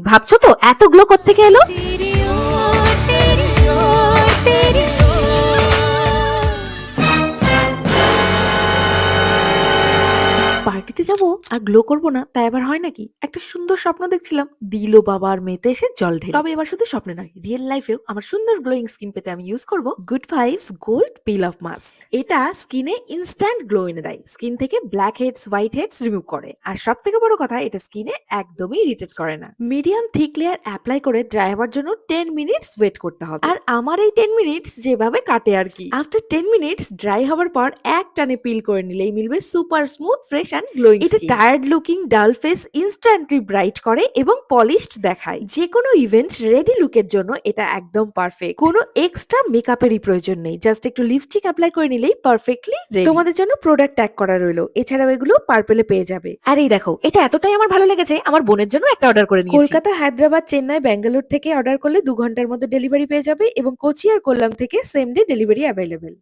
ভাবছো তো এত গ্লো কোত্থেকে এলো? तेरी ओर तेरी ओर तेरी পার্টিতে যাব আর গ্লো করব না তাই আবার হয় নাকি? একটা সুন্দর স্বপ্ন দেখছিলাম, দিলো বাবা আর মেতে এসে জল ঢেলে। তবে এবার শুধু স্বপ্নে নয়, রিয়েল লাইফেও আমার সুন্দর গ্লোয়িং স্কিন পেতে আমি ইউজ করব good vibes gold peel off mask. এটা স্কিনে ইনস্ট্যান্ট গ্লো এনে দেয়, স্কিন থেকে blackheads whiteheads remove করে, আর সব থেকে বড় কথা এটা স্কিনে একদমই ইরিটেট করে না। মিডিয়াম থিক লেয়ার অ্যাপ্লাই করে ড্রাই হওয়ার জন্য 10 মিনিটস ওয়েট করতে হবে, আর আমার এই 10 মিনিটস যেভাবে কাটে আর কি। আফটার 10 মিনিটস ড্রাই হওয়ার পর এক টানে পিল করে নিলেই মিলবে super smooth fresh and glowing. এটা টায়ার্ড লুকিং ডাল ফেস ইনস্ট্যান্টলি ব্রাইট করে এবং পলিশড দেখায়। যে কোনো ইভেন্ট রেডি লুকের জন্য এটা একদম পারফেক্ট। কোনো এক্সট্রা মেকআপেরই প্রয়োজন নেই, জাস্ট একটু লিপস্টিক অ্যাপ্লাই করে নিলেই পারফেক্টলি রেডি। তোমাদের জন্য প্রোডাক্ট ট্যাগ করা রইলো, এছাড়াও এগুলো পার্পেলে পেয়ে যাবে। আর এই দেখো, এটা এতটাই আমার ভালো লেগেছে আমার বোনের জন্য একটা অর্ডার করে নিয়েছি। কলকাতা, হায়দ্রাবাদ, চেন্নাই, ব্যাঙ্গালোর থেকে অর্ডার করলে 2 ঘন্টার মধ্যে ডেলিভারি পেয়ে যাবে এবং কোচি আর কোল্লাম থেকে সেম ডে ডেলিভারি অ্যাভেলেবেল।